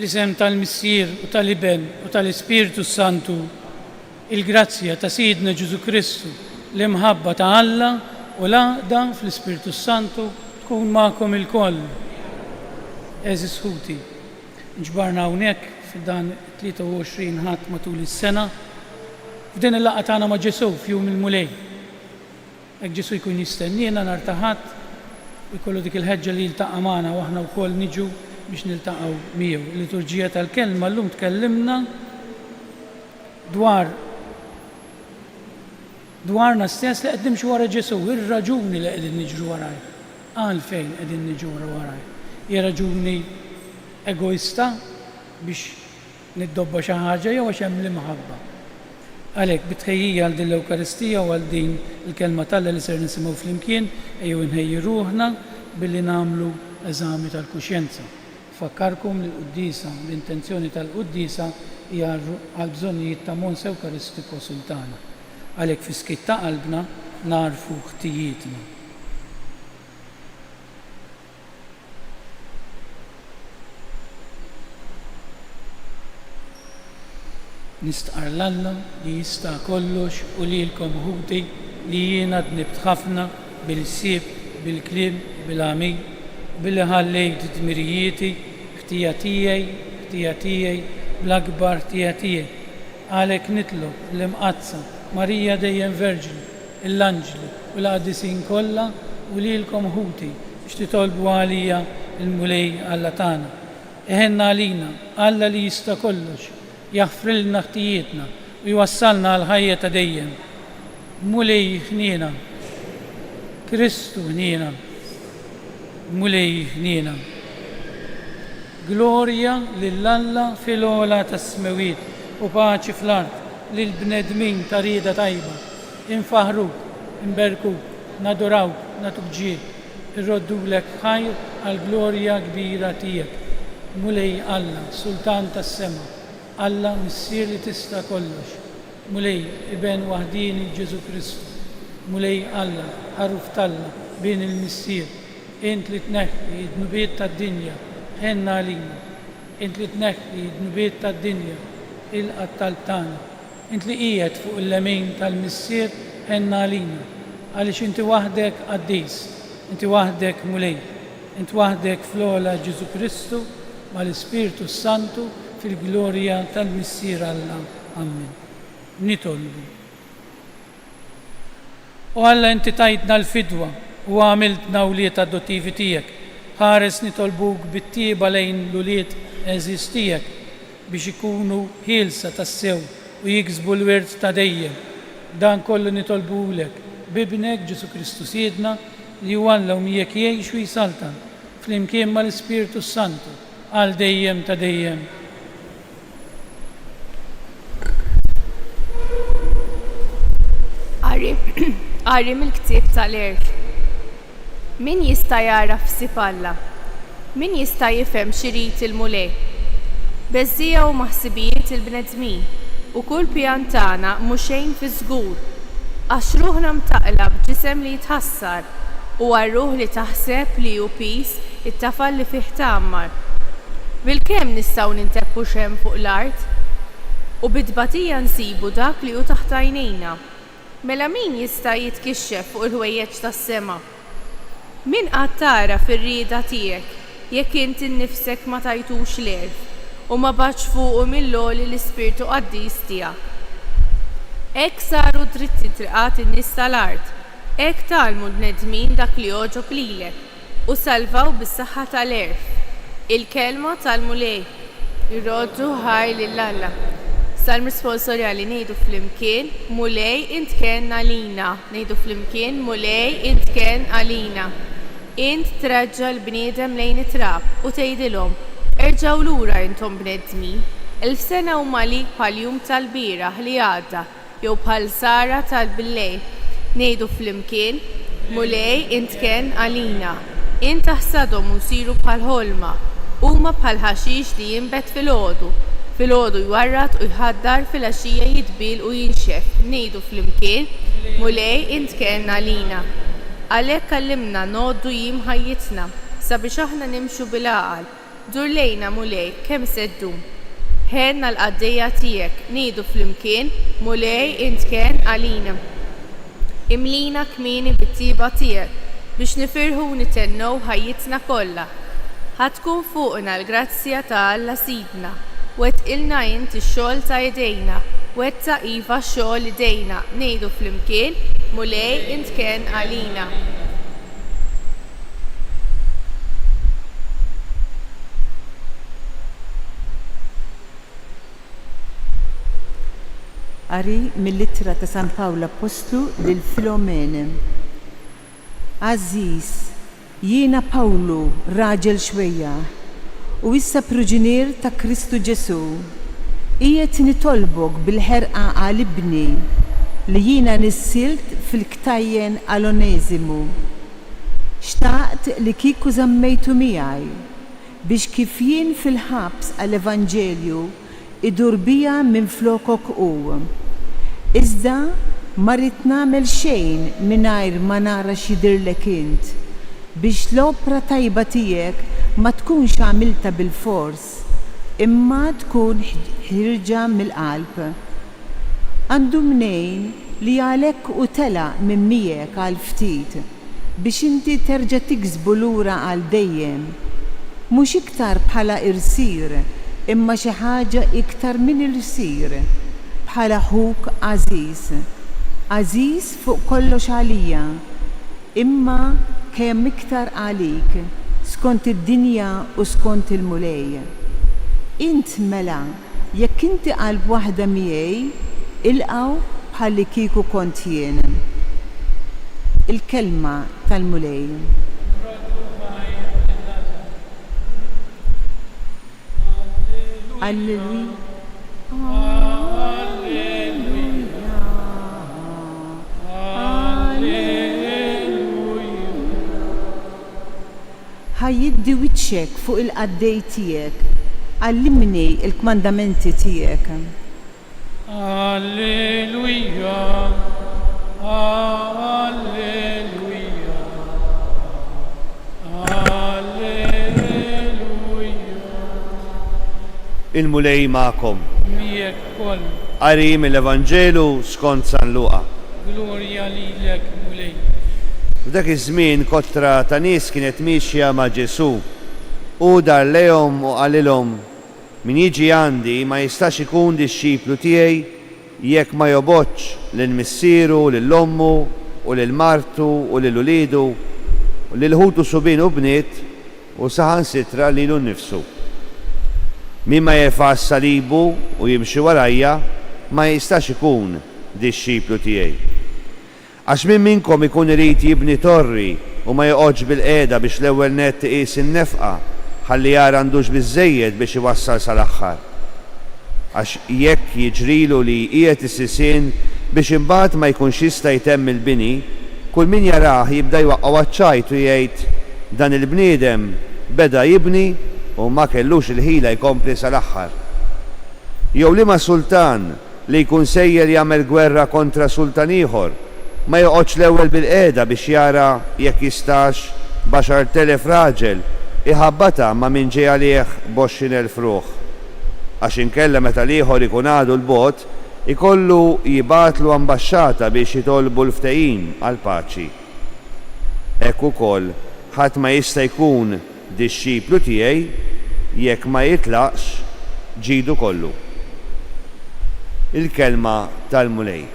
fl-isem tal-Missier u tal-Iben u tal-Ispiritu Santu, il-grazzja ta' Sidna Ġesu Kristu, l-imħabba ta' Alla u l-għaqda fl-Ispiritu Santu tkun ma'kom il-koll. Eżis ħuti, ġbarna hawnhekk f'dan 23 ħadd matul is-sena f'din il-laqgħa tagħna ma' Ġesu f'jum il-mulej. Hekk Ġesu jkun jistennina nhar ta' Ħadd u jkollu dik il-ħeġġa li jiltaqa' magħna u aħna wkoll niġu biex niltaqgħu miegħu. Il-liturġija tal-kelma llum tkellimna dwarna stess li qed nimxu wara Ġesu, ir-raġuni li qegħdin niġru waraj. Għalfejn qegħdin niġru waraj. Hija raġuni egoista biex niddobba xi ħaġa jew għax hemm l-imħabba. Għalhekk bitħejjija għal din l-Ewkaristija u għal din il-kelma tal li ser nisimgħu flimkien ejjew inħejju ruħna billi nagħmlu eżami tal-kuxjenza. Fakkarkom li l-Qudiesa, l-intenzjoni tal-Qudiesa hija għal bżonnijiet ta' Mons Ewkaristiku Sultana. Għalhekk fi skitt ta' qalbna narfu ħtijietna. Nistqar l-Alla li jista' kollox u lilkom ħuti li jiena dnibt ħafna bil-sieb, bil-kliem, bil-għamil, billi ħallejt dmirijieti, ħtija tiegħi, bl-akbar ħtija tiegħi. Għalhekk nitlob l-imqazza Marija dejjem Verġini, l-Anġli u l-Qaddisin kollha u lilkom ħuti biex titolbu għalija il-mulej Alla tagħna. Eħenna għalina Alla li jista' kollox jaħfrilna ħtijietna u jwassalna għal ħajja ta' dejjem. Mulej ħniena, Kristu ħniena, mulej ħniena. Glorja lill-Alla fil-ola tas-smewiet u paċi fl-art lill-bnedmin ta' rieda tajba. Infaħruk, inberkuk, nadurawk, natuk ġied, irroddulek ħajr għal glorja kbira tiegħek. Mulej Alla, Sultan tas-sema, Alla missier li tista' kollox. Mulej Iben waħdini Ġesu Kristu. Mulej Alla, ħaruf talla bejn il-missier. Int li tneħħi id-nubiet tad-dinja, ħenna għalina. Int li tneħħi id-nubiet tad-dinja, il-qattal tagħna. Int li qiegħed fuq il-lemin tal-missier, ħenna għalina. Għaliex inti waħdek qaddis, inti waħdek mulej, inti waħdek fl-ola Ġesu Kristu mal-Ispiritu Santu fil-glorja tal-missier Alla. Amen. Nitolbu. U Alla inti tajtna l-fidwa u għamiltna uliet adottivi tiegħek. Ħares nitolbuk bit-tieba lejn l-uliet eżis tiegħek biex ikunu ħielsa tas-sew u jiksbu l-wirt ta' dejjem. Dan kollu nitolbulek bibnek Ġesu Kristu Siedna li Alla u miegħek jgħix u jisaltan flimkien mal-Ispiritu Santu għal dejjem ta' dejjem. Qari mill-ktieb tal-Irf. Min jista' jara f'sib Alla? Min jista' jifhem x'irid il-mulej? Beżżija u maħsibijiet il-bnedmin u kull pjan tagħna mhux xejn fi żgur għax ruħna mtaqla b'ġisem li jitħassar u għar-ruħ li taħseb li hu pis it-tafal li fih tagħmmar. Bil-kemm nistgħu ninteppu xemm fuq l-art u bid-tbatija nsibu dak li hu taħt għajnejna. Mela min jista' jitkixxef fuq il-ħwejjeġ tas-sema? Min qatt tara fir-rieda tiegħek jekk inti nnifsek ma tajtux l-erf u ma baċ fuqu mill-loli l-Ispirtu Qaddis tiegħek. Hekk saru dritti triqat in-nies tal-art, hekk talmu d-nedmin dak li jogħġob lilek u salvaw bis-saħħa tal-erf. Il-kelma tal-mulej irroddu ħaj lill-Alla. Salm responsorjali ngħidu flimkien mulej int kien għalina. Ngħidu flimkien mulej int kien għalina. Int traġġa l-bniedem lejn it-trab u tgħidilhom erġgħu lura intom bnedmin. 1000 sena huma lik bħal-jum tal-bieraħ li għadda jew bħal sara tal-billejl. Ngħidu flimkien mulej int kien għalina. Int taħsadhom u jsiru bħal ħolma huma bħal ħaxix li jinbet fil-għodu. Fil-għodu jwarrat u jħaddar fil-għaxija jitbil u jinxef. Ngħidu flimkien mulej int kien għalina. Għalhekk kallimna noddu jiem ħajjitna sabiex aħna nimxu bil-għaqal dur lejna mulej kemm seddum. Ħenna l-qaddejja tiegħek ngħidu flimkien mulej int kien għalina. Imlina kmieni bit-tiba tiegħek biex nifirħu nitennew ħajjitna kollha. Ħatkun fuqna l-grazzja ta' Alla Sidna, wettqilna int ix-xogħol ta' idejna, wetta iva x-xogħol idejna, ngħidu flimkien mulej int kien għalina. Qari mill-ittra ta' San Pawlu Apostlu lil Filomene. Aziz, jiena Pawlu, raġel xwejja, u issa priġunier ta' Kristu Ġesu. Qiegħed nitolbok bil-ħerqa għal ibni li jiena nissilt fil-ktajjen għal Oneżimu. Xtaqt li kieku żammejtu miegħi biex kif jien fil-ħabs għall-Evanġelju idur bija minn flokok u. Iżda ma rrid nagħmel xejn mingħajr ma nara x'jidhirlek int biex l-opra tajba tiegħek ma tkunx għamilta bil-fors imma tkun ħirġa mill-qalb. Għandu mnejn li għalhekk u tela minn miegħek għal ftit biex inti terġa' tiksbu lura għal dejjem. Mhux iktar bħala irsier imma xi ħaġa iktar minn irsir bħala ħuk għażiż. Għażiż fuq kollox għalija, imma kemm iktar għalik, skont id-dinja u skont il-mulej. Int mela, jekk inti qalb waħda miegħi, ilqgħu bħalli kieku kont jien. Il-kelma tal-mulej. Alleluja. Ħajjiddi wiċċek fuq il-qaddej tiegħek, għallimni il-kmandamenti tiegħek. Alleluja, alleluja, alleluja. Il-mulej ma'kom. Miegħek koll. Qari mill-Evanġelu skont San Luqa. Glorja lilek mulej. F'dak iż-żmien kotra ta' nies kienet mixja ma' Ġesu u dar lejhom u qalilhom min jiġi għandi ma jistax ikun dixxiplu tiegħi jekk ma jobodx lil missieru, lil ommu u lil martu u lil uliedu u lil ħutu subien u bniet u saħansitra lilu nnifsu. Min ma jerfa' s-salibu u jimxi warajja ma jistax ikun dixxiplu tiegħi. Għax minn minnkom ikun irid jibni torri u ma joqgħodx bil-qiegħda biex l-ewwel nett iqis in-nefqa ħalli jara għandux biżżejjed biex iwassal sal-aħħar. Għax jekk jiġrilu li qiegħed is-sisien biex imbagħad ma jkunx jista' jtemm il-bini, kull min jarah jibda jwaqqgħu għaċ-ċajt u jgħid dan il-bniedem beda jibni u ma kellux il-ħila jkompli sal-aħħar. Jew liema sultan li jkun sejjer jagħmel gwerra kontra sultan ieħor ma joqgħodx l-ewwel bil-qiegħda biex jara jekk jistax 10,000 raġel iħabbata ma' min ġej għalih 20,000 ruħ. Għax inkella meta l-ieħor ikun għadu l-bogħod ikollu jibatlu ambaxxata biex jitolbu l-ftehim għal paċi. Hekk ukoll ħadd ma jista' jkun dixxiplu tiegħi jekk ma jitlaqx ġidu kollu. Il-kelma tal-mulej.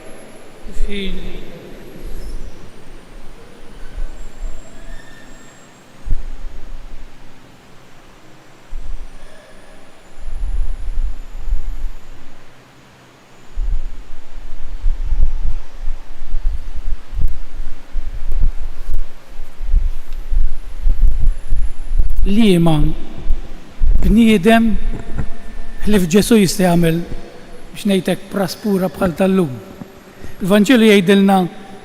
Liema bniedem ħlif Ġesu jista' jagħmel biex ngħidlek praspura bħal tal-lum. Il-Vanġelu jgħidilna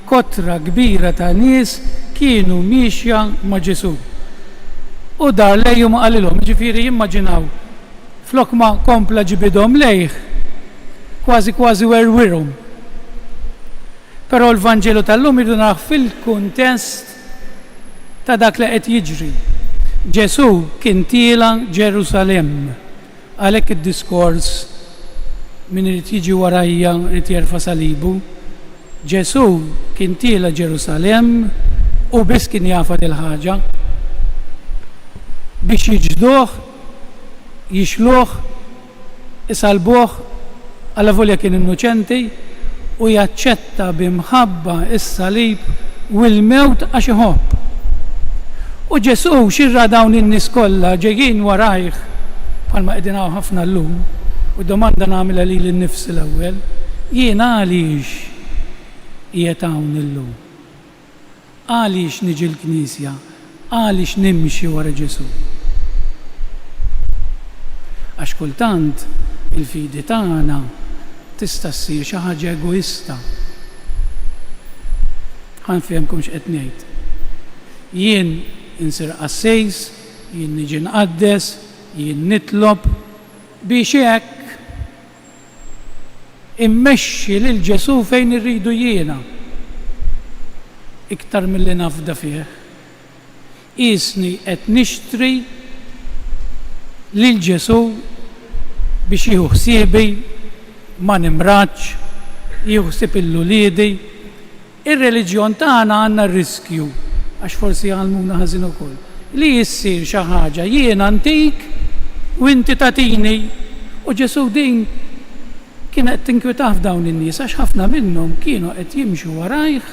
kotra kbira ta' nies kienu miexja ma' Ġesu. U dar lejhom qalilhom, ġifieri jimmaġinaw flok ma kompla ġibidhom lejh, kważi werwirhom. Però l-Vanġelu tal-lum irdu naraw fil-kuntest ta' dak li qed jiġri. Ġesu kien tiela Ġerusalem. Għalhekk id-diskors min irid jiġi warajja irid jerfa' salibu. Ġesu kien tiela Ġerusalem u biss kien jafa il-ħaġa biex jiġduh, jixluh, isalbuh għalla volja kien innoċenti u jaċċetta bimħabba is-salib u l-mewt għax iħobb. U Ġesu xirra dawn in-nies kollha ġejjin warajh bħalma qegħdin hawn ħafna llum u domanda nagħmilha lili nnifsi l-ewwel, jien għaliex qiegħed hawn illum? Għaliex niġi l-Knisja? Għaliex nimxi wara Ġesu? Għax kultant il-fidi tagħna tista' ssir xi ħaġa egoista. Ħanfehmkom x'qed ngħid. Jien insir qassejs, jien niġi nqaddes, jien nitlob biex hekk immexxi lil Ġesu fejn irridu jiena iktar milli nafda fih. Isni qed nixtri lil Ġesu biex jieħu ħsiebi ma nimraċ, jieħu ħsieb il-uliedi. Ir-reliġjon tagħna għandna r-riskju għax forsi għalmuna ħażin ukoll li jissir xi ħaġa jiena antik u inti tagħtini. U Ġesu din kien qed tinkwetah f'dawn in-nies għax ħafna minnhom kienu qed jimxu warajh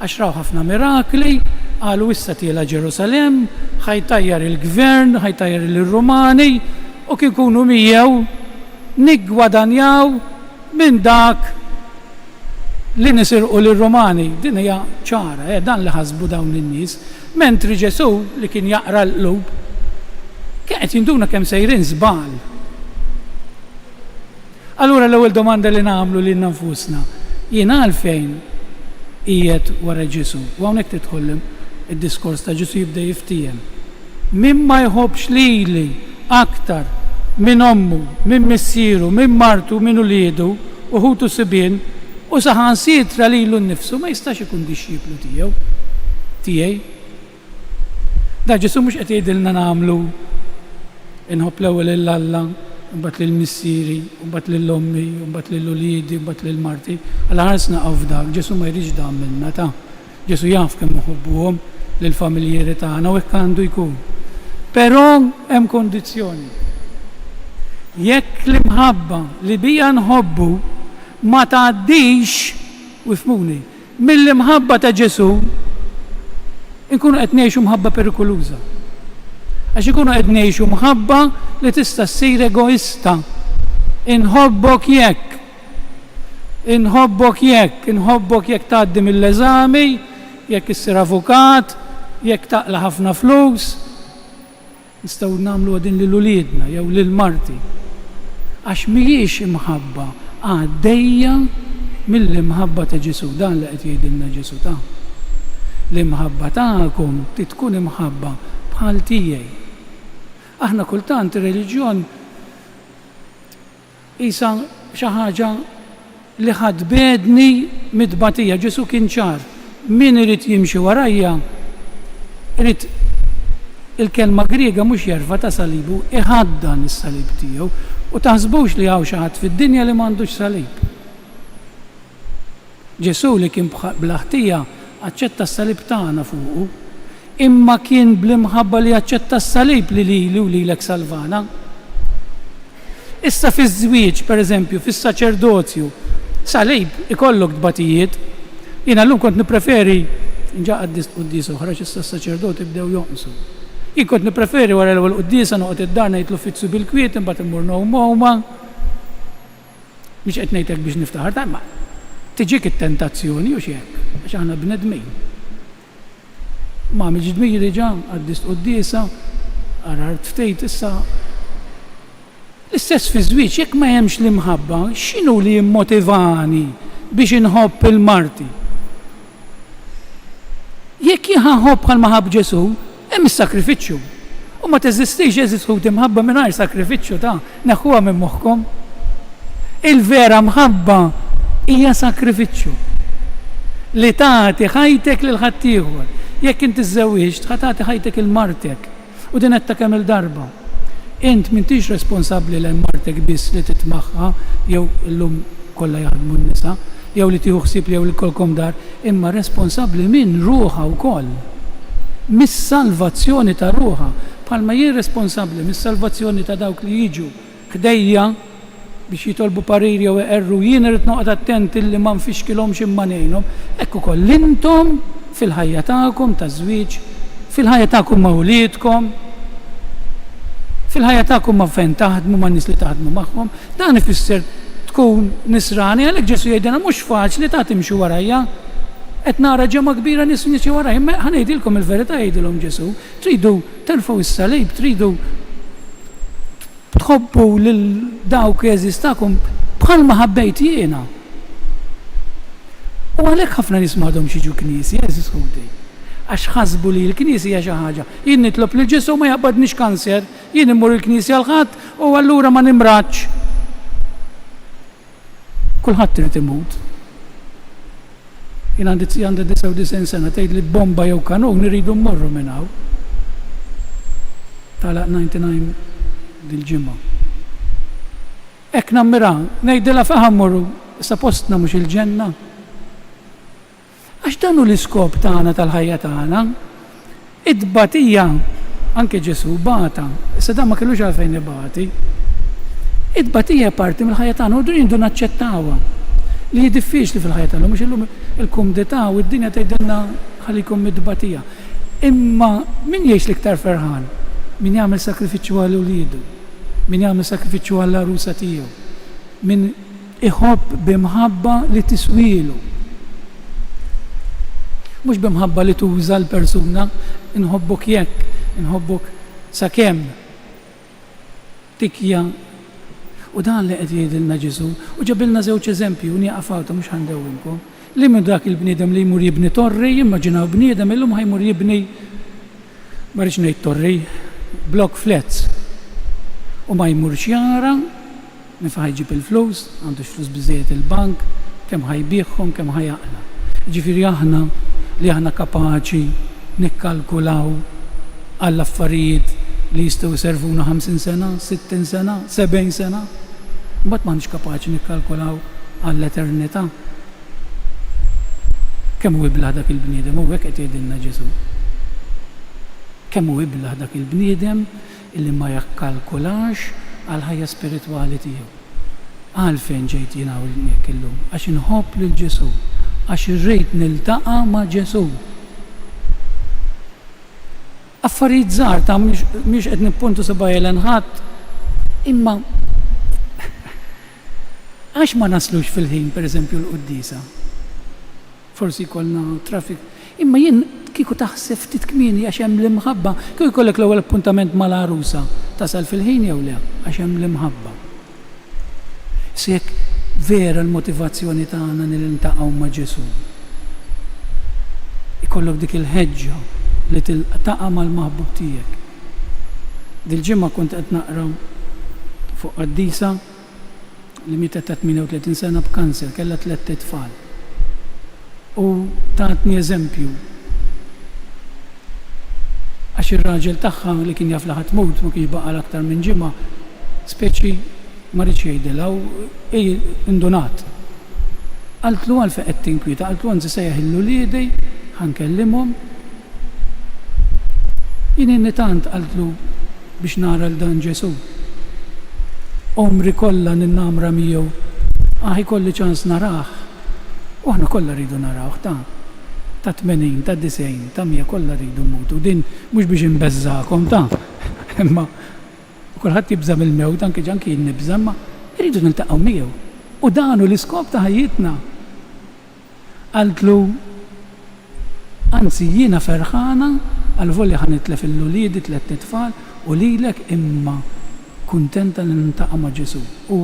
għax raw ħafna mirakli, qalu issa tiela Ġerusalem, ħajtajjar il-gvern, ħajtajjar il-Rumani u kien ikunu miegħu niggwadanjaw minn dak li nisirqu lir-Rumani. Din hija ċara, dan li ħasbu dawn in-nies, mentri Ġesu li kien jaqra l-qlub kien qed jinduna kemm sejrin żbal. Allura l-ewwel domanda li nagħmlu lil nfusna, jien għalfejn qiegħed wara Ġesu? U hawnhekk tidħol id-diskors ta' Ġesu jibda jiftijem. Min ma jħobbx lili aktar minn ommu, minn missieru, minn martu, minn uliedu, uħutu sibien, u saħansitra lilu nnifsu ma jistax ikun dixxiplu tiegħi. Da Ġesu mhux qed jgħidilna nagħmlu inħobb l-ewwel lill-Alla, mbagħad lill-missieri, mbagħad lill-ommi, mbagħad lill-uliedi, mbagħad lill-marti. Alla ħarsna f'dak, Ġesu ma jridx dan minna ta'. Ġesu jaf kemm iħobbuhom lill-familjeri tagħna u hekk għandu jkun. Però hemm kondizzjoni. Jekk l-imħabba li bija nħobbu ma tgħaddix u fmuni mill-imħabba ta' Ġesu, inkunu qed ngħixu mħabba perikoluża. Għax ikunu qed ngħixu mħabba li tista' ssir egoista. Inħobbok jekk, inħobbok jekk tgħaddi mill-eżami, jekk issir avukat, jekk taqla ħafna flus. Nistgħu nagħmlu din lil uliedna jew lil marti. Għax mhijiex imħabba għaddejja mill-imħabba ta' Ġesu, dan li qed jgħidilna Ġesu ta'. L-imħabba tagħkom tkun imħabba bħal tiegħi. Aħna kultant ir-reliġjon isa xi ħaġa li ħadbedni mitbatija. Ġesu kien ċar, min irid jimxi warajja irid il-kelma Griega mhux jerfa' ta' salibu, iħaddan is-salib tiegħu u taħsbux li hawn xi ħadd fid-dinja li m'għandux salib. Ġesu li kien bl-ħtija aċċetta s-salib tagħna fuqu, imma kien bl-imħabba li aċċetta s-salib li lili u lilek salvana. Issa fiż-żwieġ, pereżempju, fis-saċerdozju, salib ikollok tbatijiet. Jiena llum kont nippreferi nġaqad qudies oħra issa s-saċerdoti bdew jonqsu. Jien kont nippreferi wara l-ewwel qudiesa noqgħod id-dar ngħidlu fitzu bil-kwiet imbagħad immur nowma. Mhix qed ngħidlek biex niftaħar ta' ma tiġik it-tentazzjoni u x'hekk, għax aħna bnedmin. Ma miġdmiji diġà għaddist qudiesa, qarart ftejt issa. L-istess fi żwieġ jekk ma hemmx l-imħabba, x'inhu li jimmotivani biex inħobb il-marti? Jekk jien ħobb bħalma ħabb Ġesu, hemm is-sakrifiċċju. U ma teżistix eżistut imħabba mingħajr sakrifiċċju ta' neħħuha minn moħħkom. Il-vera mħabba hija sakrifiċċju. Li tagħti ħajtek lil ħaddieħor. Jekk inti żżewwieġt, tagħti ħajtek il-martek. U din qed kemm il-darba. Int m'intix responsabbli lejn martek biss li titmaħħa jew illum kollha jaħdmu n-nisa, jew li tieħu ħsieb jew li kolkom dar, imma responsabbli minn ruħha wkoll. Mis-salvazzjoni ta' ruħha, bħalma jien responsabbli mis-salvazzjoni ta' dawk li jiġu ħdejja biex jitolbu pariri jew eqerru, jien irid noqgħod attent illi ma nfixkilhomx imma ngħinhom. Hekk ukoll intom fil-ħajja tagħkom ta' żwieġ, fil-ħajja tagħkom ma' wliedkom, fil-ħajja tagħkom ma' fejn taħdmu ma' nies li taħdmu magħhom, dan ifisser tkun nisrani għalhekk Ġesu jgħidilna mhux faċli ta' timxu warajja. Qed nara ġemma kbira nies nimxi warajja, ħanejdilkom il-verità jgħidilhom Ġesu, tridu terfgħu is-salib, tridu tħobbu lil dawk jeżistakom bħalma ħabbejt jiena. U għalhekk ħafna nies m'għadhomx jiġu kniesi, Jeżis ħudej. Għax ħasbu li l-Knisja hija xi ħaġa. Jien nitlob lil Ġesu ma jaqbadniex kanser, jien immur il-Knisja l-ħadd u allura ma nimraċ. Kulħadd irid imut. Jien għandi 99 sena tgħid li bomba jew kanun iridu mmorru minn hawn. Talaq 99 dil-ġimgħa. Hekk nammira, ngħidilha fejn mmorru, issa postna mhux il-ġenna. Għax dan hu l-iskop tagħna tal-ħajja tagħna. Id-batija anke Ġesu bata, issa dan ma kellux għalfejn ibati. Id-batija parti mill-ħajja tagħna u rridu naċċettawha. Li hi diffiċli fil-ħajja tagħna mhux illum il-kumdità u d-dinja tgħidilna ħallikom mid-batija. Imma min jgħix l-iktar ferħan? Min jagħmel sakrifiċċju għal uliedu, min jagħmel sakrifiċċju għall arusa tiegħu, min iħobb bimħabba li tiswielu. Mhux bimħabba li tuża l-persuna, inħobbok jekk, inħobbok sakemm tikja. U dan li qed jgħidilna Ġesu, u ġabilna żewġ eżempji u nieqaf għawta mhux ħandewwilkom. Li minn dak il-bniedem li jmur jibni torri, immaġinaw bniedem illum ħajmur jibni ma rridx ngħid torri, block flats. U ma jmurx jara minn ħajġib il-flus, għandux flus biżejjed il-bank, kemm ħajbieħhom, kemm ħajaqla. Ġifieri aħna li aħna kapaċi nikkalkulaw għall-affarijiet li jistgħu jservuna 50 sena, 60 sena, 70 sena. Mbagħad m'aħniex kapaċi nikkalkulaw għall-eternità. Kemm hu iblaħ dak il-bniedem, u hekk qed jgħidilna Ġesu. Kemm hu iblaħ dak il-bniedem illi ma jakkalkulax għall-ħajja spiritwali tiegħu. Għalfejn ġejt jiena hawnhekk illum għax inħobb lil Ġesu. Għax irrid niltaqa' ma' Ġesu. Affarijiet żgħar ta' mhix qed nippuntu sabajja l-ħadd, imma għax ma naslux fil-ħin pereżempju l-qudiesa. Forsi jkollna traffic. Imma jien kieku taħseb ftit kmieni għax hemm l-imħabba, kieku jkollok l-ewwel appuntament mal-arusa tasal fil-ħin jew le għax hemm l-imħabba. Jekk vera l-motivazzjoni tagħna li niltaqgħu ma' Ġesu. Ikollok dik il-ħeġġa li tiltaqa' mal-maħbub tiegħek. Dil-ġimgħa kont qed naqra fuq qaddisa li mietet ta' 38 sena b'kanser, kellha 3 tfal. U tatni eżempju. Għax ir-raġel tagħha li kien jaf li ħadd tmut ma kienx baqa' aktar minn ġimgħa, speċi ma rridx jgħidilha u indunat. Qaltlu għalfejn qed tinkwita, qaltlu anzi sejjaħillu liedej, ħankellimhom. Jien inni tant qaltlu biex nara l dan Ġesu. Omri kollha ninnamra miegħu, ħajkolli ċans narah. U aħna kollha rridu narawh ta' 80, ta' 90, ta' 100 kollha rridu mmutu. Din mhux biex imbeżżakom ta' imma kulħadd jibża mill-mewt anke ġanki nibża, ma rridu niltaqgħu miegħu. U dan hu l-iskop ta' ħajjitna. Qaltlu anzi jiena ferħana għal-volli ħanitlef il-uliedi 3 tfal u lilek imma kuntenta li niltaqa' ma' Ġesu. U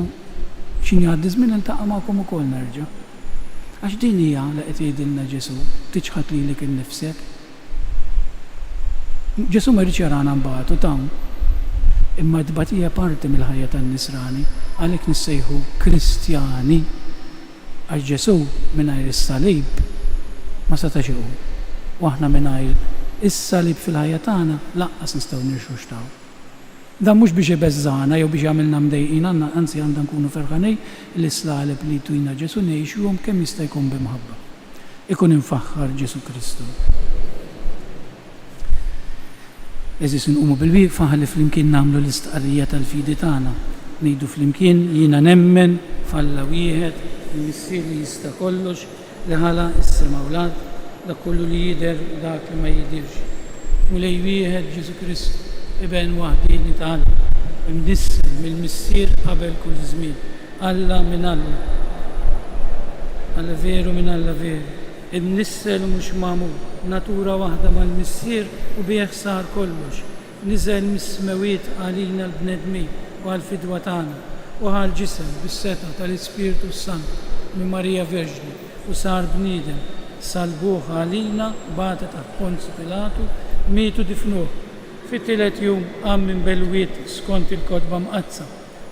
x'inhi għaddi żmien niltaqa' magħkom ukoll nerġa'. Għax din hija li qed jgħidilna Ġesu, tiġħad lilek innifsek. Ġesu ma jridx jarana mbagħad ta' imma d-batija parti mill-ħajja tan-nisrani, għalhekk nissejħu Kristjani. Għax Ġesu mingħajr is-salib ma setax iqum. U aħna mingħajr is-salib fil-ħajja tagħna laqqas nistgħu nirxuxtaw. Dan mhux biex ibeżżana jew biex jagħmilna mdejqin għandna, anzi għandna nkunu ferħanej li s-salib li twina Ġesu ngħixuhom kemm jista' jkun bimħabba. Ikun infaħħar Ġesu Kristu. Eżis nqumu bil-wieqfa ħalli flimkien nagħmlu l-istqarrija tal-fidi tagħna. Ngħidu flimkien jiena nemmen f'Alla wieħed il-missier li jista' kollox li ħala s-sema u l-ard dak kollu li jidher dak li ma jidirx. Mulej wieħed Ġesu Kristu ibn waħdini ta'Alla imnissel mill-missier qabel kull żmien. Alla min Alla. Alla veru min Alla veru. Imnissel u mhux magħmul. Natura waħda mal-missier u bih sar kollox. Niżel mis-smewiet għalina l-bnedmin u għal-fidwa tagħna u għal-ġisem bis-seta tal-Ispiritu Sant minn Marija Verġni u sar bniedem salbuh għalina bata ta' Ponzi Pilatu mietu difnuh. Fit-tielet jum qam minn belwiet skont il-kotba mqazza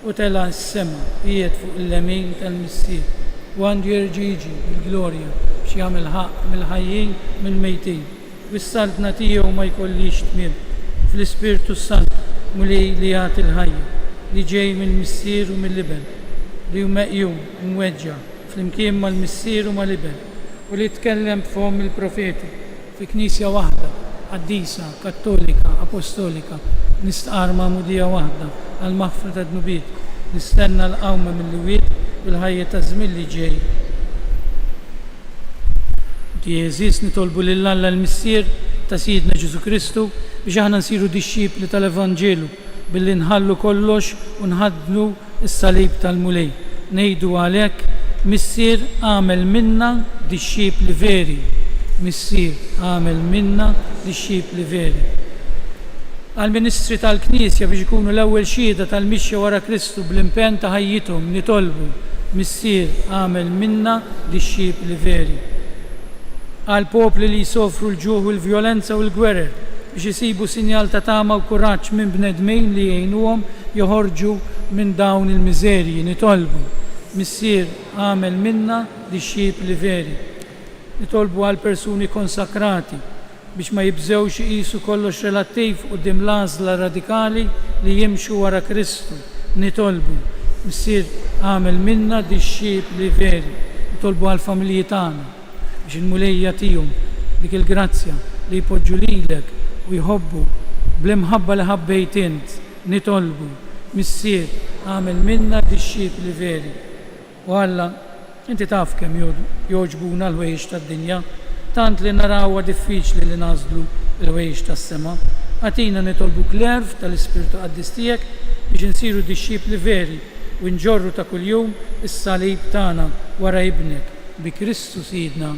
u tela s-sema qiegħed fuq il-lemin tal-missier u għandu jerġa' jiġi bil-glorja biex jagħmel ħaq mill-ħajjin mill-mejtin. Wis-saltna tiegħu ma jkollix tmiem fl-Ispiritu Sant mulej li jagħti l-ħajja li ġej mill-missier u mill-libel li hu meqjum mweġġa' flimkien mal-missier u mal-libel u li tkellem b'fhom il-profeti fi knisja waħda qaddisa, kattolika, apostolika, nistqar ma'mudija waħda għal maħfra ta' dnubiet, nistenna l-qawma mill-wiet u l-ħajja ta' żmien li ġej. Jeżis nitolbu lil Alla l-missier ta' Sidna Ġesu Kristu biex aħna nsiru dixxipli tal-Evanġelu billi nħallu kollox u nħadnu s-salib tal-mulej. Ngħidu għalhekk missier għamel minna dixxipli veri. Missier għamel minna dixxipli veri. Għal-Ministri tal-Knisja biex ikunu l-ewwel xhieda tal-mixja wara Kristu bl-impenn ta' ħajjithom nitolbu missier għamel minna dixxipli veri. Għal-popli li jsofru l-ġuħ u l-vjolenza u l-gwerer biex isibu sinjal ta' tama u kuraġġ minn bnedmejn li jgħinuhom joħorġu minn dawn il-miżerji nitolbu missier għamel minna dixxipli veri. Nitolbu għal persuni konsakrati biex ma jibżewx iqisu kollox relattiv quddiem l-għażla radikali li jimxu wara Kristu. Nitolbu missier għamel minna dixxipli veri. Nitolbu għal familji tagħna biex il-mulejja tihom dik il-grazzja li jpoġġu lilek u jħobbu bl-imħabba li ħabbejt int. Nitolbu missier għamel minna dixxipli veri. U Alla, inti taf kemm joġbuna l-ħwejjex tad-dinja, tant li narawha diffiċli li nażlu l-ħwejjex tas-sema. Għatina nitolbu klerv tal-Ispiritu Qaddis tiegħek biex insiru dixxipli veri u nġorru ta' kuljum is-salib tagħna wara ibnek bi Kristu Sidna.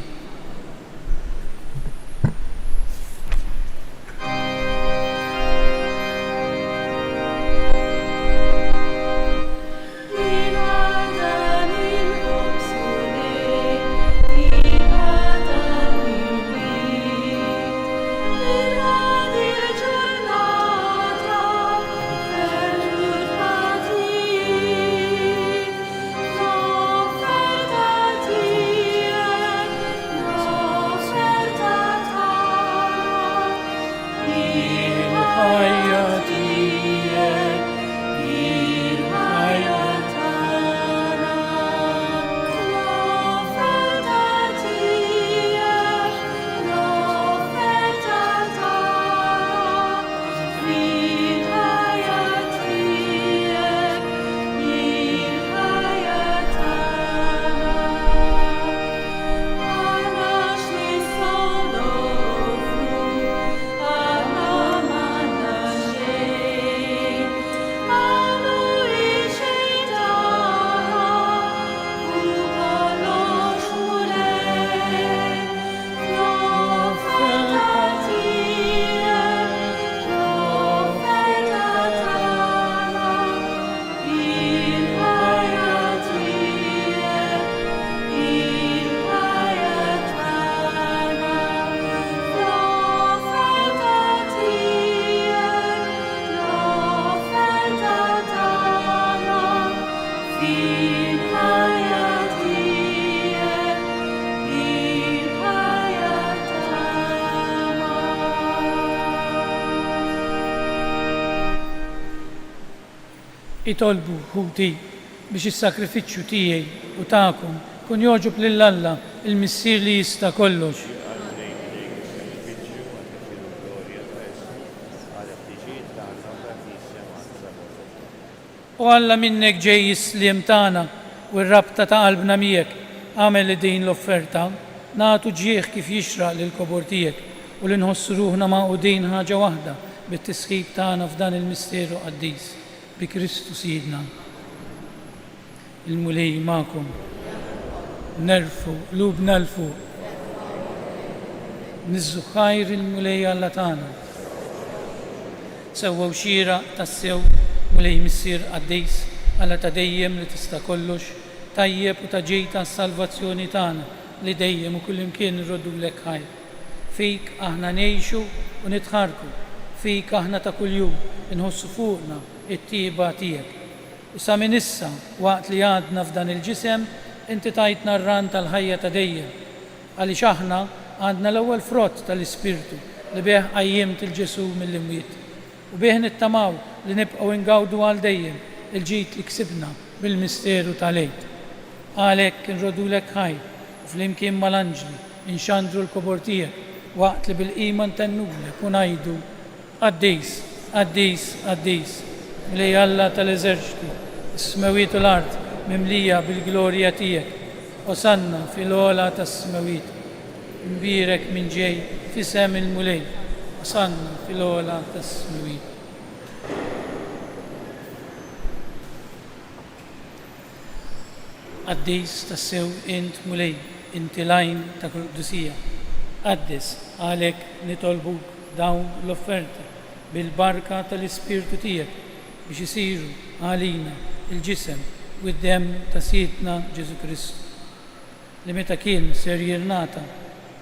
itolbu ħuti biex is-sakrifiċċju tiegħi u tagħkom kun joġob lil Alla il-Missier li jista' kollox. U Alla minnek ġej is-sliem tagħna u r-rabta ta' qalbna miegħek għamel li din l-offerta nagħtu ġieħ kif jixraq lil kobor tiegħek u li nħossu ruħna maqudin ħaġa waħda bit-tisħib tagħna f'dan il-misteru qaddis bi Kristu Sidna. Il-mulej magħkom. Nerfu qlubna l fuq. Niżżu ħajr il-mulej Alla tagħna. Sewwew xira tassew mulej missier qaddis Alla ta' dejjem li tista' kollox tajjeb u ta' ġejta s-salvazzjoni tagħna li dejjem u kullimkien irrodulek ħajr. Fik aħna ngħixu u nitħarku, fik aħna ta' kuljum inħossu fuqna it-tieba tiegħek. U sa minn issa waqt li għadna f'dan il-ġisem inti tajtna r-ran tal-ħajja ta' dejjem. Għaliex aħna għandna l-ewwel frott tal-Ispirtu li bih qajjimt il-Ġesu mill-imwiet. U bih nittamaw li nibqgħu ingawdu għal dejjem il-ġid li ksibna bil-misteru tal-Għid. Għalhekk inrodulek ħajr u flimkien mal-anġli inxandru l-kobor tiegħek waqt li bil-qiema ntennulek u ngħidu qaddis, qaddis, qaddis, li Alla tal-eżerċiti, is-smawiet u l-art mimlija bil-glorja tiegħek, osanna fil-ogħla tas-smawiet, imbirek minn ġej f'isem il-mulej, osanna fil-ogħla tas-smawiet. Qaddis tassew int mulej, inti lajn ta' Quddusija. Qaddis għalhekk nitolbuk dawn l-offerta bil-barka tal-Ispirtu tiegħek biex isiru għalina il-ġisem u d-dem ta' Sidna Ġesu Kristu li meta kien ser jirnata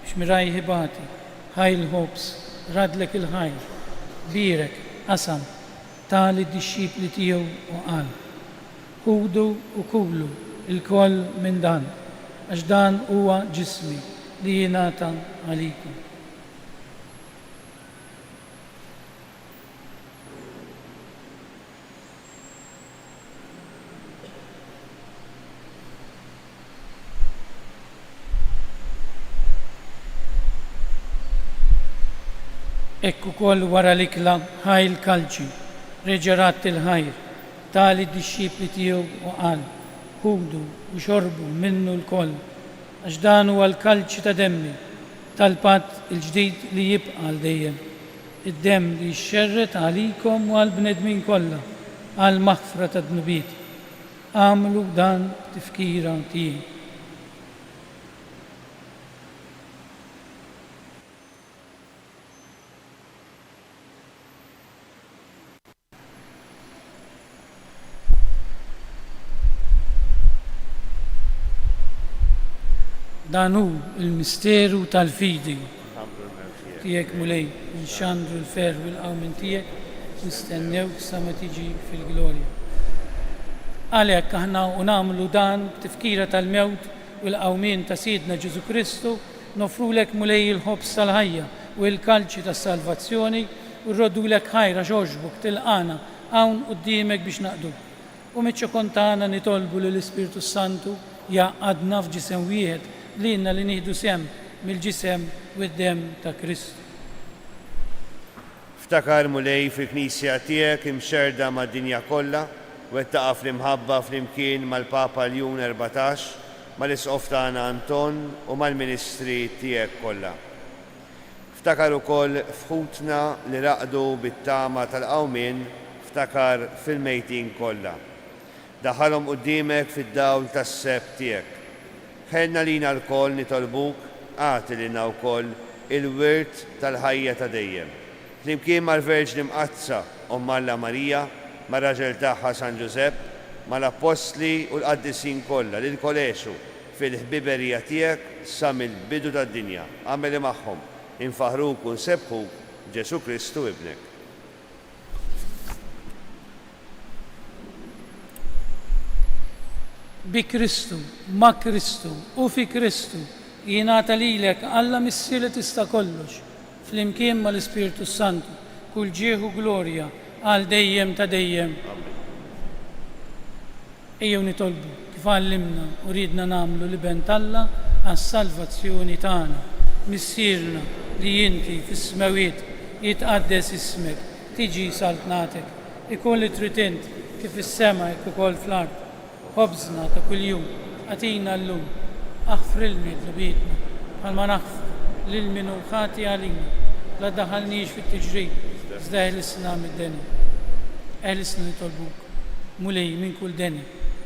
biex mirajhi bati ħajl ħobs radlek il-ħajr birek qasam tali d-disċipli tiegħu u qal ħudu u kulu il-koll minn dan għax dan huwa ġismi li jingħata għalikum. Ekku koll wara l-ikla ħajl kalċi, reġerat il-ħajr, tali d-disċipli tiegħu u qal, ħudu u xorbu minnu l-koll, għax dan huwa l-kalċi ta' demmi, tal-patt il-ġdid li jibqa' għal dejjem. Id-demm li jxerret għalikom u għall-bnedmin kollha, għal maħfra ta' dnubiet. Għamlu dan tifkira tiegħi. Dan hu il-misteru tal-fidi tiegħek mulej, nxandru l-fer u l-qawmin tiegħek nistennewk sa ma tiġi fil-glorja. Għalhekk aħna u nagħmlu dan tifkira tal-mewt u l-qawmin ta' Sidna Ġesu Kristu nofrulek mulej il-ħobs tal-ħajja u l-kalċi tas-salvazzjoni u rrodulek ħajra xogħġbok tilqana hawn quddiemek biex naqduk. U miċ-ċokon tagħna nitolbu lill-Ispirtu Santu jaqgħadna f'ġisem wieħed lilna li nieħdu sem mill-ġisem u d-dem ta' Kristu. Ftakar mulej fil-Knisja tiegħek imxerda mad-dinja kollha u qed taqa' fl-imħabba flimkien mal-Papa Ljun 14, mal-Isqof tagħna Anton u mal-Ministri tiegħek kollha. Ftakar ukoll fħutna li raqdu bit-tama tal-qawmien, ftakar fil-mejtin kollha. Daħħalhom quddiemek fid-dawl tas-seb tiegħek. Ħenna lina l-koll nitolbuk, għati lina wkoll il-wirt tal-ħajja ta' dejjem. Flimkien mal-Verġni Mqazza Alla Marija, mar-raġel tagħha San Ġusepp, mal-Apostli u l-Qaddisin kollha li l-kolexu fil-ħbiberija tiegħek sa mill-bidu tad-dinja. Għameli magħhom infaħruk u nsebħuk Ġesu Kristu ibnek. Bi Kristu, ma' Kristu u fi Kristu jingħata lilek Alla missier li tista' kollox flimkien mal-Ispirtu Santu kull ġieħ u glorja għal dejjem ta' dejjem. Ejjew nitolbu kif għallimna u ridna nagħmlu l-ben Alla għas-salvazzjoni tagħna. Missierna li inti fis-smawiet jitqaddes ismek, tiġi saltnatek, ikun li trid int kif is-sema hekk ukoll fl-ard. Ħobżna ta' kuljum għatina llum, aħfrilni dlubietna bħalma naħfru lil min hu ħati għalina. La daħalniex fit-tiġrid, iżda eħlisna mid-deni. Eħlisna nitolbuk mulej minn kull deni.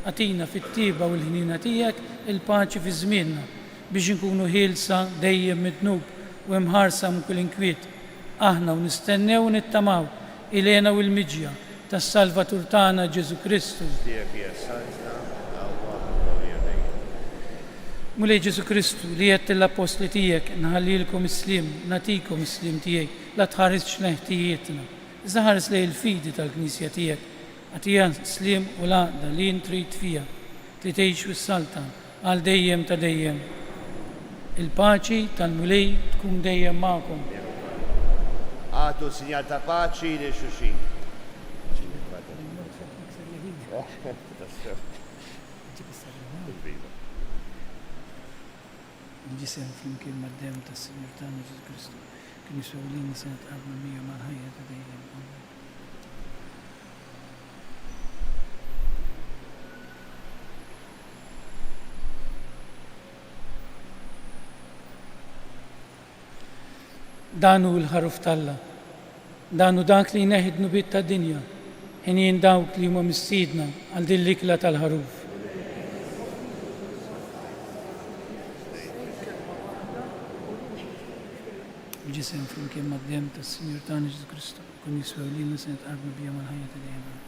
Għatina fit-tiba u l-ħnina tiegħek il-paċi fi żmienna biex inkunu ħielsa dejjem mitnub u imħarsa minn kull inkwiet. Aħna u nistennew u nittamaw ilena u l-miġja tas-Salvatur tagħna Ġesu Kristu. Mulej Ġesu Kristu li qed l-apostli tiegħek nħallilkom islim, natikom islim tiegħek, la tħarisx neħtijietna. Iżda ħares lejn il-fidi tal-Knisja tiegħek. Għatija slim u laqda li intrit fija, li tgħix fis-saltan għal dejjem ta' dejjem. Il-paċi tal-mulej tkun dejjem magħkom. Għatu sinjal ta' paċi li xuxin. Ġisem flimkien mad-dem tas-Sinjur tagħna Ġesu Kristu kien jiswewlina se nitqablu miegħu mal-ħajja ta' dejjem. Danu l-ħaruf talla, danu dak li neħidnu bit ta' dinja, ħinien dawk li huma mistiedna għal din l-ikla tal-ħaruf. Ġisem flimkien mad-dem tas-Sinjur tagħna Ġesu Kristu kun jiswewlina se nitqablu miegħu mal-ħajja ta' dejjem.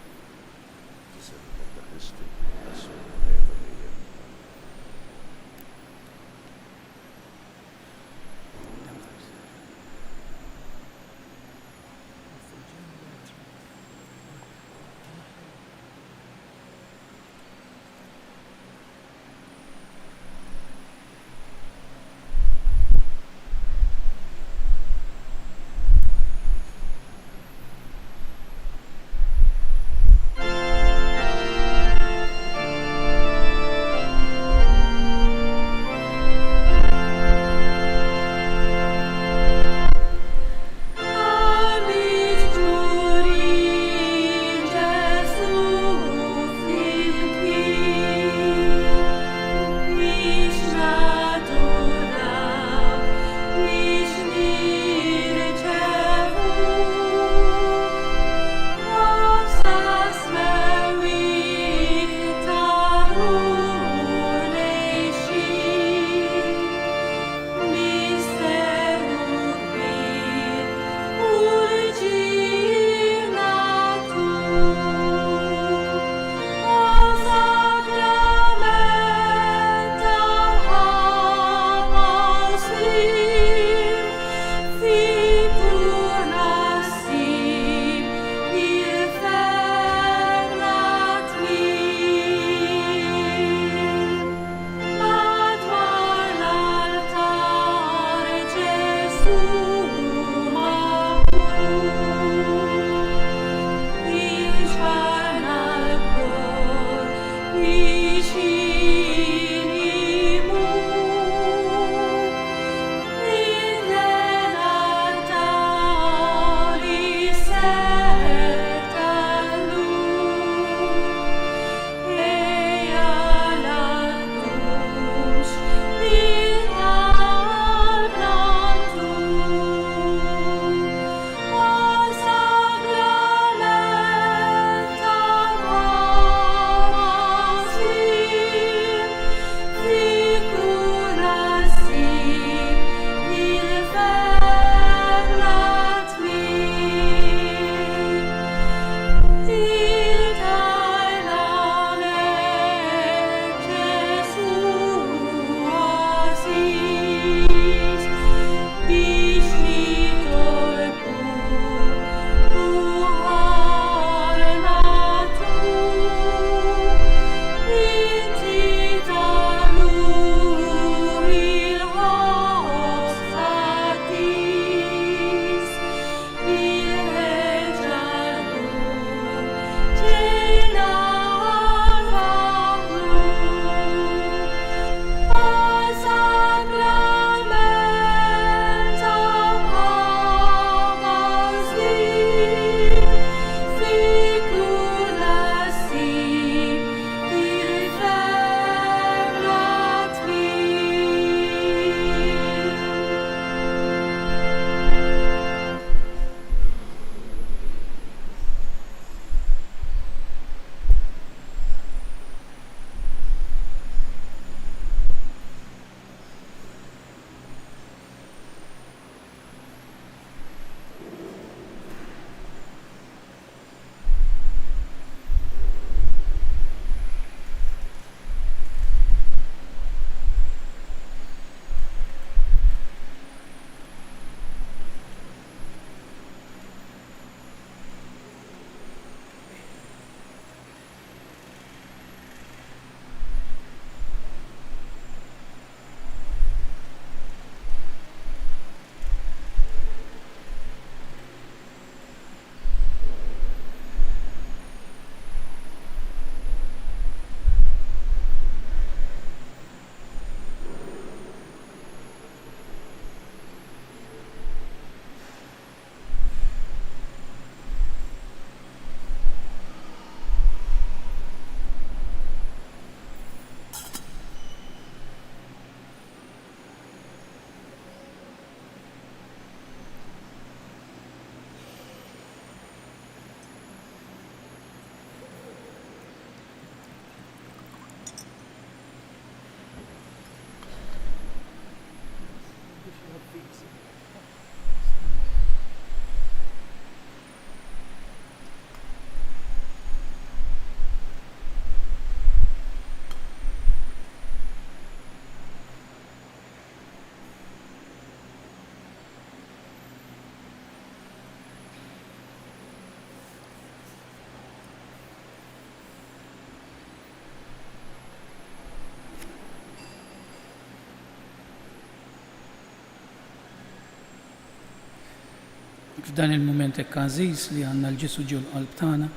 F'dan il-moment ekkażis li għandna l-Ġesu ġew l-qalb tagħna,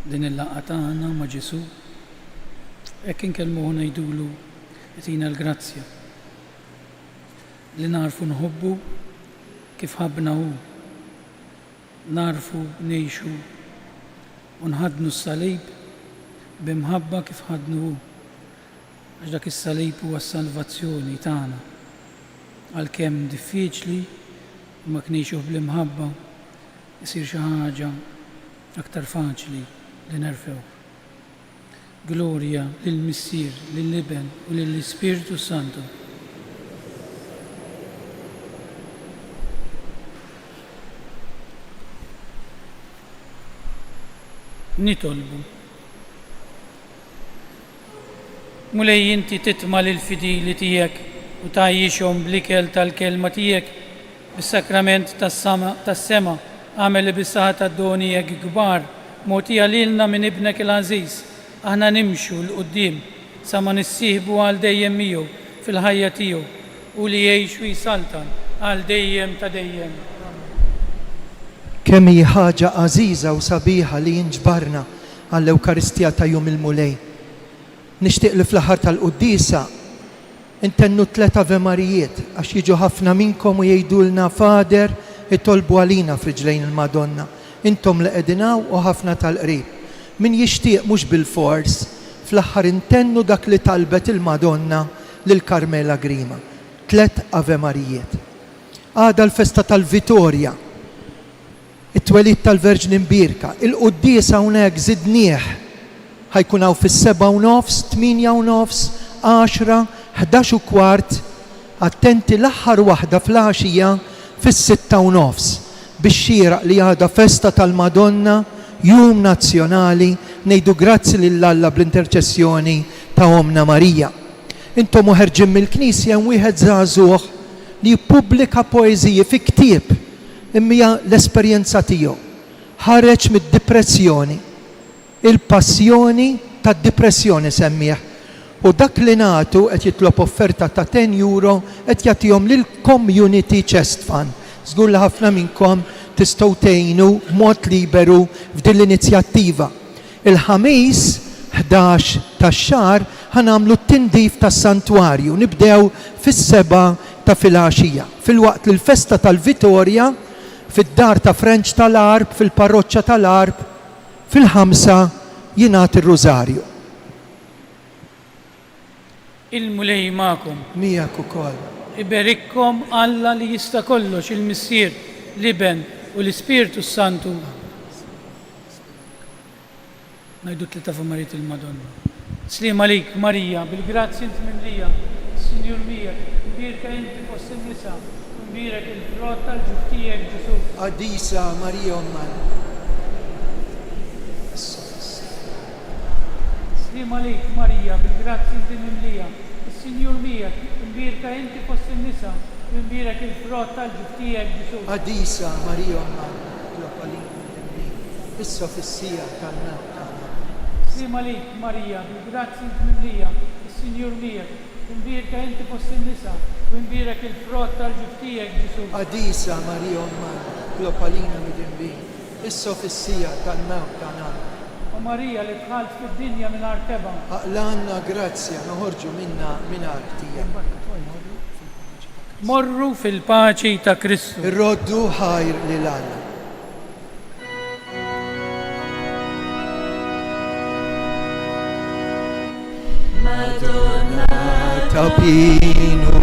din il-laqgħa tagħna ma' Ġesu, hekk inkellmuh ngħidulu tina l-grazzja li narfu nħobbu kif ħabbna hu, narfu ngħixu u nħadnu s-salib b'imħabba kif ħadnu hu, għax dak is-salib huwa s-salvazzjoni tagħna. Għalkemm diffiċli ma kniex bl-imħabba isir xi ħaġa aktar faċli li nerfew. Gloria lill-Missier, lill-Iben u lill-Ispiritu Santu. Nitolbu. Mulej inti titma' lill-fidili tiegħek u tgħajjixhom bl-ikel tal-kelma tiegħek bis-sakrament tas-sema għamel bis-saħħa tad-donijek kbar mogħtija lilna minn ibnek il-għażiż. Aħna nimxu l-qudiem sa ma nissieħbu għal dejjem miegħu fil-ħajja tiegħu u li jgħix u jsaltan għal dejjem ta' dejjem. Kemm hi ħaġa għażiża u sabiħa li jinġbarna għall-Ewkaristija ta' jum il-mulej. Nixtieq li fl-aħħar tal-Qudiesa intennu 3 Ave Marijiet għax jiġu ħafna minnkom u jgħidulna Fader itolbu għalina f'riġlejn il-Madonna. Intom li qegħdinaw u ħafna tal-qrib. Min jixtieq mhux bil-fors fl-aħħar intennu dak li talbet il-Madonna lil Karmela Grima. 3 Ave Marijiet. Għada l-festa tal-Vitorja, it-twelid tal-Verġni Mbirka, il-Qudiesa hawnhekk żidnieh ħajkun hawn fis-7:09, 8:09, 10, 11:15, attenti l-aħħar waħda fl-għaxija fis-6:09 biex xieraq li għada festa tal-Madonna, jum nazzjonali, ngħidu grazzi lill-Alla bl-interċessjoni ta' Omna Marija. Intom ħerġin mill-Knisja hemm wieħed żagħżugħ li jippubblika poeżiji fi ktieb imma l-esperjenza tiegħu. Ħareġ mid-depressjoni, il-passjoni tad-depressjoni semmih. U dak li nagħtu qed jitlob offerta ta' €10 qed jagħtihom lil Community Chest Fund. Żgur li ħafna minnkom tistgħu tgħinu b'mod liberu f'din l-inizjattiva. Il-ħamis 11 tax-xahar ħanamlu t-tindif tas-santwarju. Nibdew fis-7 ta' filgħaxija. Filwaqt li l-festa tal-Vitorja fid-dar ta' French tal-Arb, fil-parroċċa tal-Arb, fil-5 jingħat ir-Rużarju. Il-mulej magħkom. Miegħek ukoll. Iberikkom Alla li jista' kollox, il-Missier, l-Iben u l-Ispiritu Santu. Ngħidu 3 Ave Marijiet il-Madonna. Sliem għalik Marija, bil-grazzi int mimlija, Sinjur miegħek, mbirka inti fost in-nisa, mbirek il-frott tal-ġuf tiegħek Ġesu. Qadisa Marija Omman. Sliem għalik Marija, bil-grazzi inti mimlija, Sinjur miegħek, mbirka inti fost in-nisa, mbirek il-frott tal-ġuf tiegħek Ġesu. Qadisa Marija Omman. Issa fis-sija tal-mewt. Sliem għalik Marija, bil-grazzi inti mimlija, Sinjur miegħek, mbirka inti fost in-nisa, mbirek il-frott tal-ġuf tiegħek Ġesu. Qadisa Marija Omman. Klopalina midinbi. Issa fis-sija tal-mewt tagħna. U Marija li tħalt fid-dinja mingħajr teba. Aqlanna grazzja noħorġu minna mingħajr tija. Morru fil-paċi ta' Kristu. Irroddu ħajr lil Alla. Madonna ta' pinu